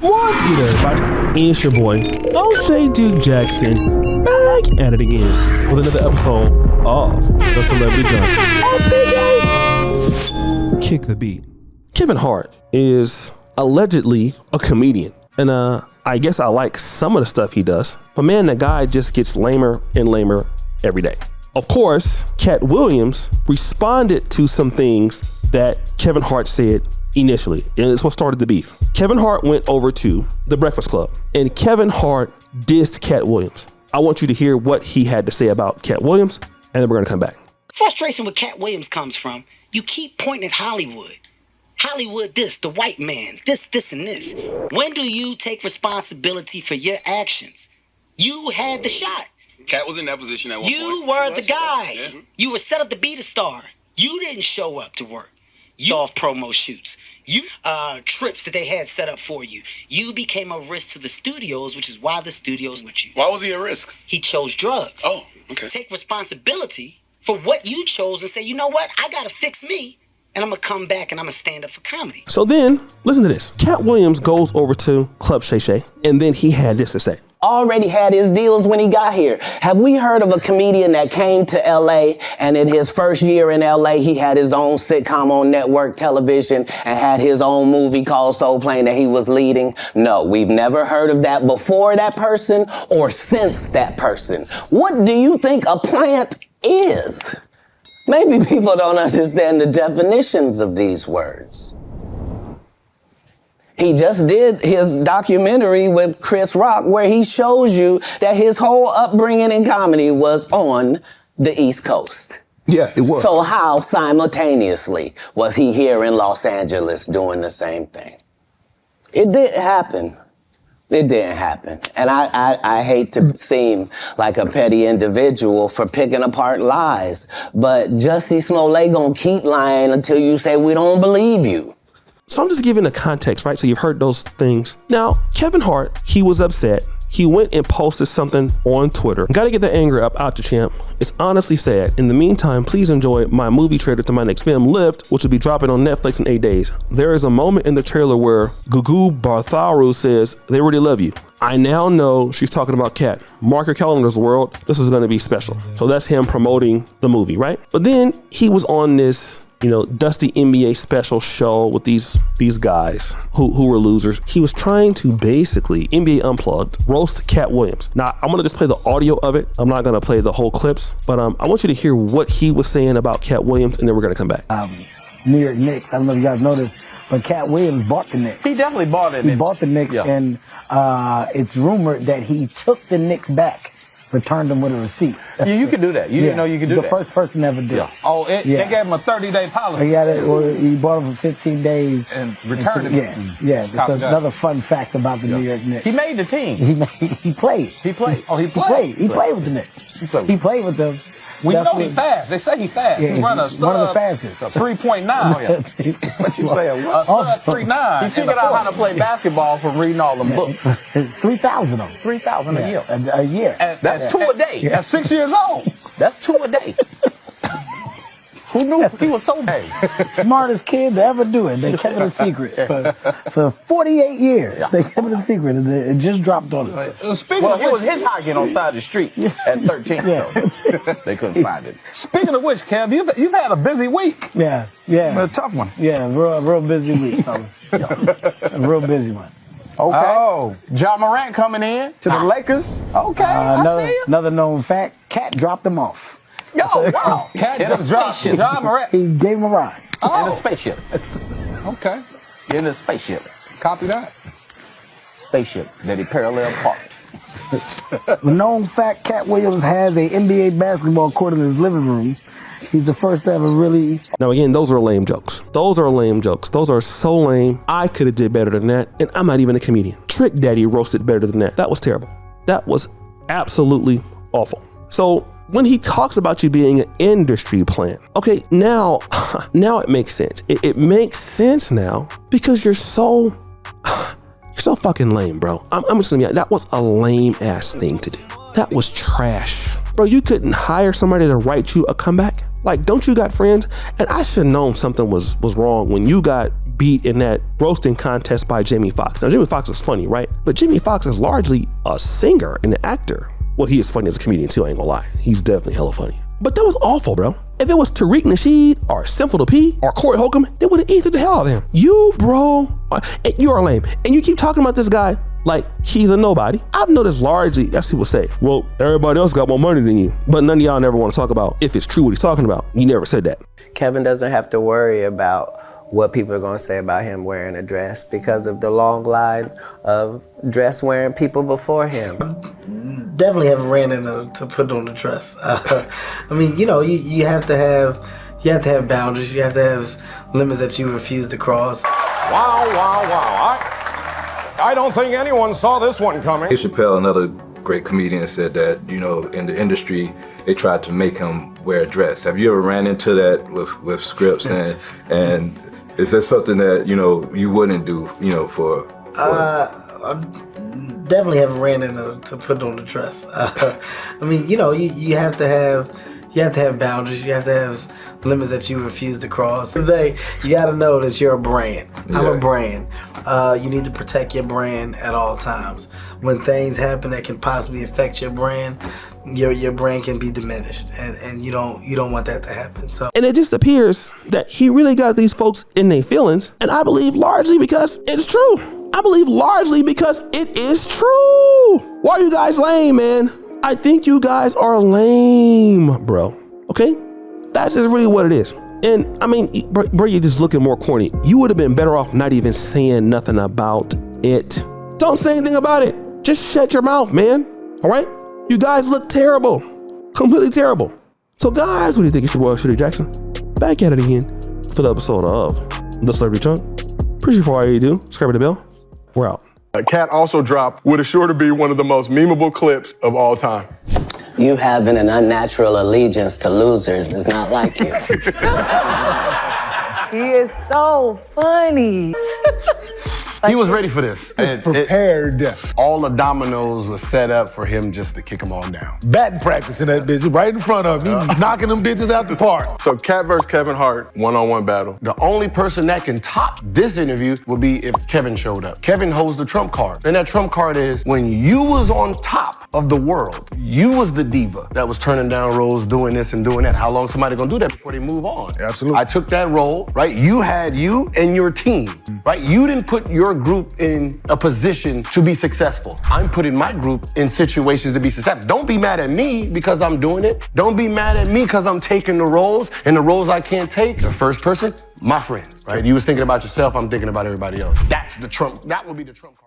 What's good, everybody? It's your boy, O'Shea Duke Jackson, back at it again with another episode of The Celebrity Junkie. SBK! Kick the beat. Kevin Hart is allegedly a comedian, and I guess I like some of the stuff he does, but man, the guy just gets lamer and lamer every day. Of course, Katt Williams responded to some things that Kevin Hart said initially, and it's what started the beef. Kevin Hart went over to The Breakfast Club, and Kevin Hart dissed Katt Williams. I want you to hear what he had to say about Katt Williams, and then we're gonna come back. Frustration with Katt Williams comes from, you keep pointing at Hollywood. Hollywood this, the white man, this, and this. When do you take responsibility for your actions? You had the shot. Katt was in that position at one point. You were the guy. Yeah. You were set up to be the star. You didn't show up to work. You off promo shoots. You trips that they had set up for you. You became a risk to the studios, which is why the studios with you. Why was he a risk? He chose drugs. Oh, okay. Take responsibility for what you chose and say, you know what? I gotta fix me, and I'm gonna come back and I'm gonna stand up for comedy. So then, listen to this. Katt Williams goes over to Club Shay Shay, and then he had this to say. Already had his deals when he got here. Have we heard of a comedian that came to LA and in his first year in LA, he had his own sitcom on network television and had his own movie called Soul Plane that he was leading? No, we've never heard of that before that person or since that person. What do you think a plant is? Maybe people don't understand the definitions of these words. He just did his documentary with Chris Rock where he shows you that his whole upbringing in comedy was on the East Coast. Yeah, it was. So how simultaneously was he here in Los Angeles doing the same thing? It didn't happen. It didn't happen. And I hate to seem like a petty individual for picking apart lies, but Jussie Smollett gonna keep lying until you say we don't believe you. So I'm just giving the context, right? So you've heard those things. Now, Kevin Hart, he was upset. He went and posted something on Twitter. Gotta get the anger up out the champ. It's honestly sad. In the meantime, please enjoy my movie trailer to my next film, Lift, which will be dropping on Netflix in 8 days. There is a moment in the trailer where Gugu Bartharu says, they really love you. I now know she's talking about Katt. Mark your calendars, world. This is gonna be special. So that's him promoting the movie, right? But then he was on this, Dusty NBA special show with these guys who were losers. He was trying to basically, NBA Unplugged, roast Katt Williams. Now, I'm gonna just play the audio of it. I'm not gonna play the whole clips, but I want you to hear what he was saying about Katt Williams, and then we're gonna come back. New York Knicks, I don't know if you guys noticed, but Katt Williams bought the Knicks. He definitely bought it. He bought the Knicks, Yeah. and it's rumored that he took the Knicks back, returned them with a receipt. Yeah, you could do that. You didn't know you could do that. The first person ever did. Yeah. Oh, they gave him a 30-day policy. He got it. Well, he bought it for 15 days and returned it. Yeah. That's another fun fact about the New York Knicks. He made the team. He played. He played. Oh, he played. He played with the Knicks. He played with them. We know he's fast. They say he's fast. Yeah, he's one of the fastest. 3.9. Oh, yeah. What you saying? A sub 3.9. He figured out how to play basketball from reading all them books. 3,000 of them. 3,000 a year. A year. And that's 2 a day. At 6 years old. That's 2 a day. Who knew he was so big? Smartest kid to ever do it. They kept it a secret for 48 years. Yeah. They kept it a secret, and it just dropped on it. He was hitchhiking on the side of the street at 13. Yeah. So they couldn't find it. Speaking of which, Kev, you've had a busy week. Yeah. A tough one. Yeah, real busy week, fellas. A real busy one. Okay. Oh, John Morant coming in to the Lakers. Okay. Another known fact: Katt dropped him off. Yo, wow. Katt just dropped John Morant. He gave him a ride. In a spaceship. Okay. In a spaceship. Copy that. Spaceship that he parallel parked. Known fact: Katt Williams has a NBA basketball court in his living room. He's the first to ever really. Now again, those are lame jokes. Those are so lame. I could have did better than that, and I'm not even a comedian. Trick Daddy roasted better than that. That was terrible. That was absolutely awful. So when he talks about you being an industry plant, okay, now it makes sense. It makes sense now because you're so fucking lame, bro. I'm just gonna be honest. That was a lame ass thing to do. That was trash. Bro, you couldn't hire somebody to write you a comeback? Like, don't you got friends? And I should have known something was wrong when you got beat in that roasting contest by Jamie Foxx. Now, Jamie Foxx was funny, right? But Jamie Foxx is largely a singer and an actor. Well, he is funny as a comedian too, I ain't gonna lie. He's definitely hella funny. But that was awful, bro. If it was Tariq Nasheed or Sinful to P or Corey Holcomb, they would have eaten the hell out of him. You, bro, you are lame. And you keep talking about this guy like he's a nobody. I've noticed largely, that's what people say, well, everybody else got more money than you. But none of y'all never want to talk about if it's true what he's talking about. You never said that. Kevin doesn't have to worry about what people are gonna say about him wearing a dress because of the long line of dress wearing people before him. Definitely haven't ran into to put on the dress. I mean, you know, you have to have boundaries. You have to have limits that you refuse to cross. Wow. I don't think anyone saw this one coming. Dave Chappelle, another great comedian, said that, you know, in the industry, they tried to make him wear a dress. Have you ever ran into that with scripts and is that something that, you know, you wouldn't do, you know, for I definitely haven't ran into to put on the dress. I mean, you know, you have to have boundaries. You have to have limits that you refuse to cross. Today, you got to know that you're a brand. I'm a brand. You need to protect your brand at all times. When things happen that can possibly affect your brand, your brand can be diminished, and you don't want that to happen. So, and it just appears that he really got these folks in their feelings, and I believe largely because it's true. I believe largely because it is true. Why are you guys lame, man? I think you guys are lame, bro. Okay? That's just really what it is. And I mean, bro, you're just looking more corny. You would have been better off not even saying nothing about it. Don't say anything about it. Just shut your mouth, man. All right? You guys look terrible. Completely terrible. So guys, what do you think? It's your boy, Shirley Jackson. Back at it again for the episode of The Celebrity Chunk. Appreciate for all you do. Subscribe to the bell. We're out. Katt also dropped what is sure to be one of the most memeable clips of all time. You having an unnatural allegiance to losers is not like you. He is so funny. He was ready for this. Prepared. All the dominoes were set up for him just to kick them all down. Batting practice in that bitch right in front of him. He knocking them bitches out the park. So Katt versus Kevin Hart, one-on-one battle. The only person that can top this interview would be if Kevin showed up. Kevin holds the trump card. And that trump card is when you was on top of the world, you was the diva that was turning down roles, doing this and doing that. How long somebody gonna do that before they move on? Absolutely. I took that role, right? You had you and your team, right? You didn't put your group in a position to be successful. I'm putting my group in situations to be successful. Don't be mad at me because I'm doing it. Don't be mad at me because I'm taking the roles, and the roles I can't take, the first person, my friends, right? You was thinking about yourself, I'm thinking about everybody else. That's the trump, that would be the trump card.